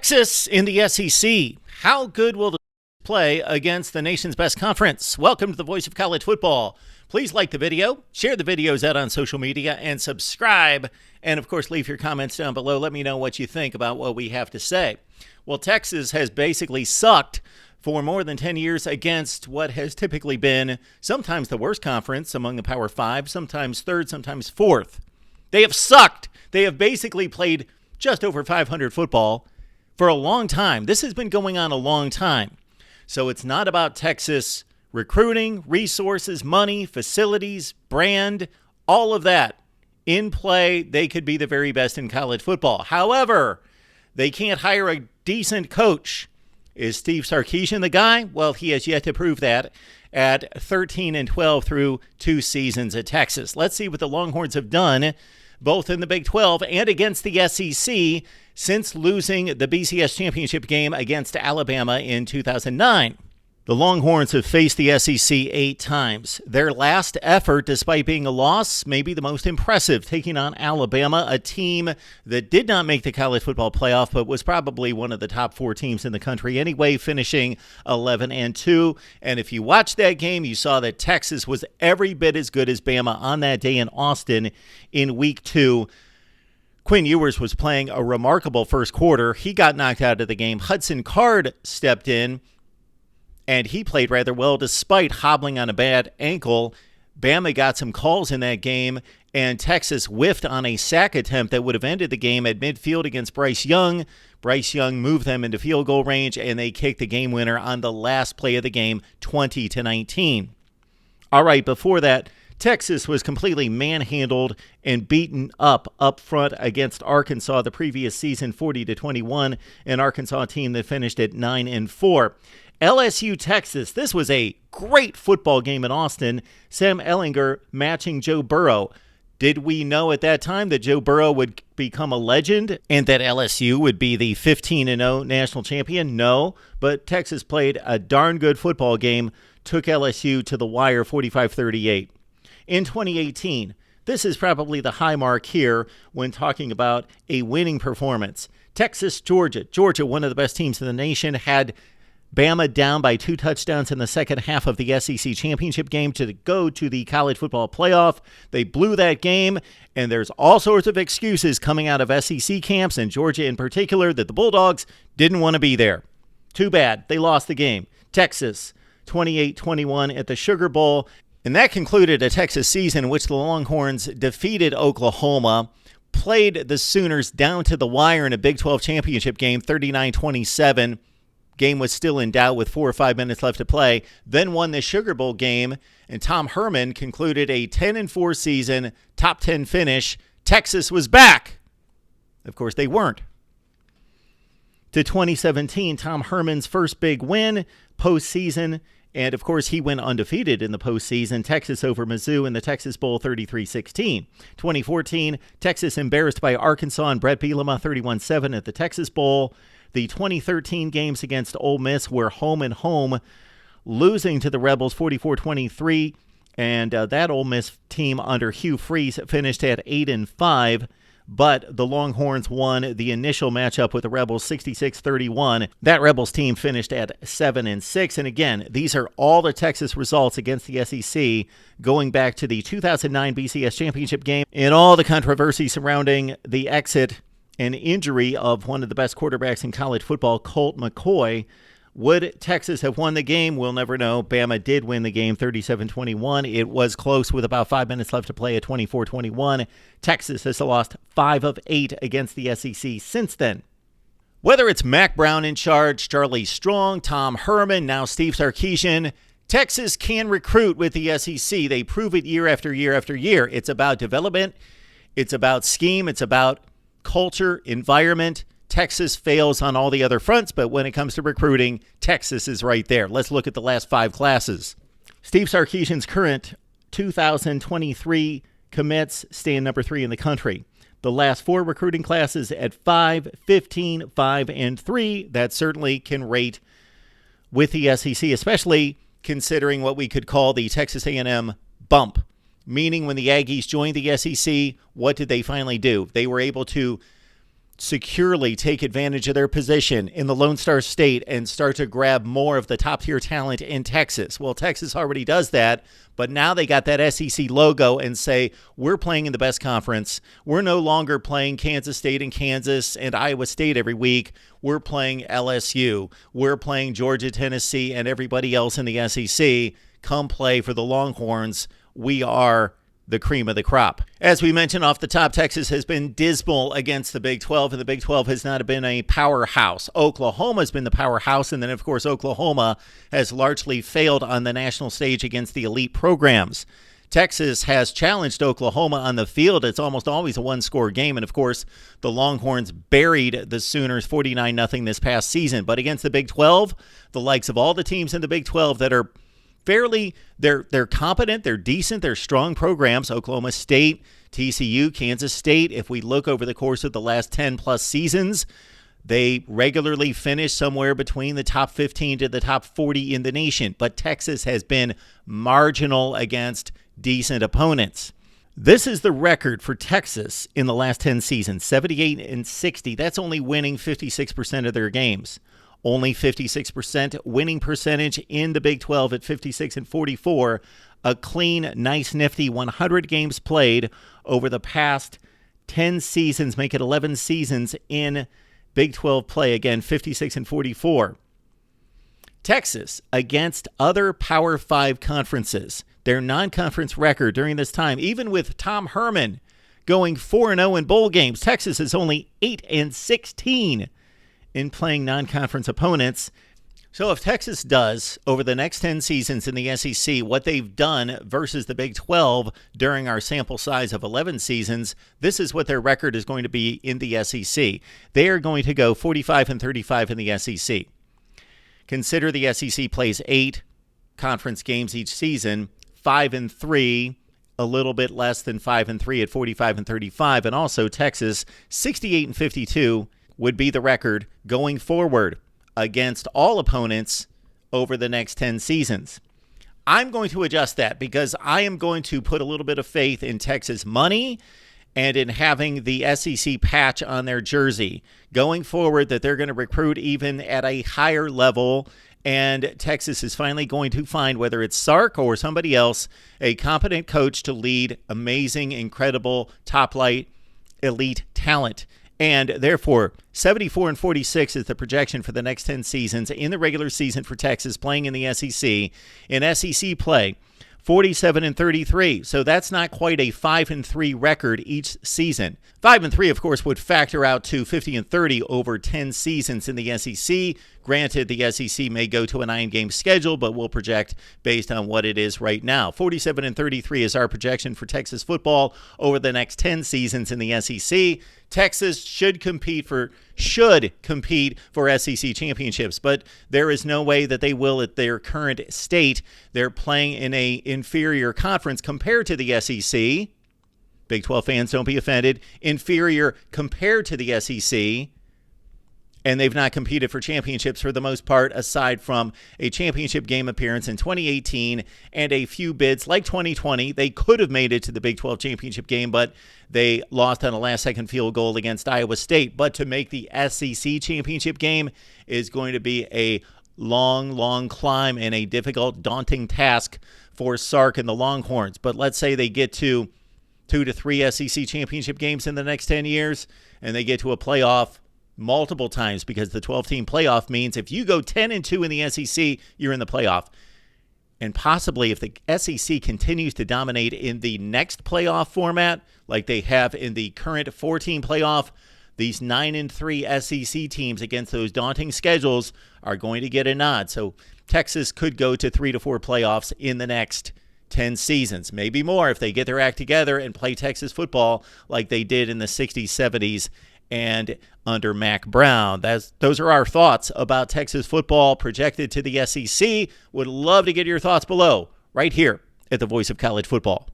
Texas in the SEC. How good will the play against the nation's best conference? Welcome to the Voice of College Football. Please like the video, share the videos out on social media, and subscribe. And, of course, leave your comments down below. Let me know what you think about what we have to say. Well, Texas has basically sucked for more than 10 years against what has typically been sometimes the worst conference among the Power Five, sometimes third, sometimes fourth. They have sucked. They have basically played just over 500 football for a long time. This has been going on a long time. So it's not about Texas recruiting, resources, money, facilities, brand, all of that. In play, they could be the very best in college football. However, they can't hire a decent coach. Is Steve Sarkisian the guy? Well, he has yet to prove that at 13-12 through 2 seasons at Texas. Let's see what the Longhorns have done both in the Big 12 and against the SEC since losing the BCS championship game against Alabama in 2009. The Longhorns have faced the SEC 8 times. Their last effort, despite being a loss, may be the most impressive, taking on Alabama, a team that did not make the college football playoff, but was probably one of the top 4 teams in the country anyway, finishing 11-2. And if you watched that game, you saw that Texas was every bit as good as Bama on that day in Austin in Week 2. Quinn Ewers was playing a remarkable first quarter. He got knocked out of the game. Hudson Card stepped in, and he played rather well despite hobbling on a bad ankle. Bama got some calls in that game, and Texas whiffed on a sack attempt that would have ended the game at midfield against Bryce Young. Bryce Young moved them into field goal range, and they kicked the game winner on the last play of the game, 20-19. All right, before that, Texas was completely manhandled and beaten up front against Arkansas the previous season, 40-21, an Arkansas team that finished at 9-4. LSU, Texas, this was a great football game in Austin. Sam Ehlinger matching Joe Burrow. Did we know at that time that Joe Burrow would become a legend and that LSU would be the 15-0 national champion? No, but Texas played a darn good football game, took LSU to the wire 45-38. In 2018, this is probably the high mark here when talking about a winning performance. Texas, Georgia. Georgia, one of the best teams in the nation, had Bama down by 2 touchdowns in the second half of the SEC championship game to go to the college football playoff. They blew that game, and there's all sorts of excuses coming out of SEC camps, and Georgia in particular, that the Bulldogs didn't want to be there. Too bad. They lost the game. Texas, 28-21 at the Sugar Bowl. And that concluded a Texas season in which the Longhorns defeated Oklahoma, played the Sooners down to the wire in a Big 12 championship game, 39-27. Game was still in doubt with 4 or 5 minutes left to play, then won the Sugar Bowl game, and Tom Herman concluded a 10-4 season, top 10 finish. Texas was back. Of course, they weren't. To 2017, Tom Herman's first big win, postseason, and of course, he went undefeated in the postseason. Texas over Mizzou in the Texas Bowl 33-16. 2014, Texas embarrassed by Arkansas and Brett Bielema 31-7 at the Texas Bowl. The 2013 games against Ole Miss were home and home, losing to the Rebels 44-23. And that Ole Miss team under Hugh Freeze finished at 8-5. But the Longhorns won the initial matchup with the Rebels 66-31. That Rebels team finished at 7-6. And again, these are all the Texas results against the SEC going back to the 2009 BCS championship game and all the controversy surrounding the exit and injury of one of the best quarterbacks in college football, Colt McCoy. Would Texas have won the game? We'll never know. Bama did win the game 37-21. It was close with about 5 minutes left to play at 24-21. Texas has lost 5 of 8 against the SEC since then. Whether it's Mack Brown in charge, Charlie Strong, Tom Herman, now Steve Sarkisian, Texas can recruit with the SEC. They prove it year after year after year. It's about development. It's about scheme. It's about culture, environment. Texas fails on all the other fronts, but when it comes to recruiting, Texas is right there. Let's look at the last 5 classes. Steve Sarkisian's current 2023 commits stand number 3 in the country. The last 4 recruiting classes at 5, 15, 5, and 3. That certainly can rate with the SEC, especially considering what we could call the Texas A&M bump. Meaning when the Aggies joined the SEC, what did they finally do? They were able to securely take advantage of their position in the Lone Star State and start to grab more of the top-tier talent in Texas. Well, Texas already does that, but now they got that SEC logo and say, we're playing in the best conference. We're no longer playing Kansas State and Kansas and Iowa State every week. We're playing LSU. We're playing Georgia, Tennessee, and everybody else in the SEC. Come play for the Longhorns. We are the cream of the crop. As we mentioned off the top, Texas has been dismal against the Big 12, and the Big 12 has not been a powerhouse. Oklahoma has been the powerhouse, and then, of course, Oklahoma has largely failed on the national stage against the elite programs. Texas has challenged Oklahoma on the field. It's almost always a one-score game, and, of course, the Longhorns buried the Sooners 49-0 this past season. But against the Big 12, the likes of all the teams in the Big 12 that are they're competent, they're decent, they're strong programs. Oklahoma State, TCU, Kansas State. If we look over the course of the last 10-plus seasons, they regularly finish somewhere between the top 15 to the top 40 in the nation. But Texas has been marginal against decent opponents. This is the record for Texas in the last 10 seasons, 78-60. That's only winning 56% of their games. Only 56% winning percentage in the Big 12 at 56-44. A clean, nice, nifty 100 games played over the past 10 seasons, make it 11 seasons in Big 12 play. Again, 56-44. Texas against other Power 5 conferences. Their non-conference record during this time, even with Tom Herman going 4-0 in bowl games, Texas is only 8-16 in playing non-conference opponents. So if Texas does, over the next 10 seasons in the SEC, what they've done versus the Big 12 during our sample size of 11 seasons, this is what their record is going to be in the SEC. They are going to go 45-35 in the SEC. Consider the SEC plays 8 conference games each season, 5-3, a little bit less than 5-3 at 45-35, and also Texas 68-52 would be the record going forward against all opponents over the next 10 seasons. I'm going to adjust that because I am going to put a little bit of faith in Texas money and in having the SEC patch on their jersey going forward, that they're going to recruit even at a higher level, and Texas is finally going to find, whether it's Sark or somebody else, a competent coach to lead amazing, incredible, top-flight, elite talent. And therefore, 74-46 is the projection for the next 10 seasons in the regular season for Texas playing in the SEC. In SEC play, 47-33. So that's not quite a 5-3 record each season. 5-3, of course, would factor out to 50-30 over 10 seasons in the SEC. Granted, the SEC may go to a 9-game schedule, but we'll project based on what it is right now. 47-33 is our projection for Texas football over the next 10 seasons in the SEC. Texas should compete for SEC championships, but there is no way that they will at their current state. They're playing in a inferior conference compared to the SEC. Big 12 fans, don't be offended. Inferior compared to the SEC. And they've not competed for championships for the most part, aside from a championship game appearance in 2018 and a few bids like 2020. They could have made it to the Big 12 championship game, but they lost on a last-second field goal against Iowa State. But to make the SEC championship game is going to be a long, long climb and a difficult, daunting task for Sark and the Longhorns. But let's say they get to 2 to 3 SEC championship games in the next 10 years, and they get to a playoff multiple times, because the 12-team playoff means if you go 10-2 in the SEC, you're in the playoff. And possibly if the SEC continues to dominate in the next playoff format, like they have in the current 4-team playoff, these 9-3 SEC teams against those daunting schedules are going to get a nod. So Texas could go to 3 to 4 playoffs in the next 10 seasons, maybe more if they get their act together and play Texas football like they did in the 60s, 70s, and under Mac Brown. Those are our thoughts about Texas football projected to the SEC. Would love to get your thoughts below, right here at the Voice of College Football.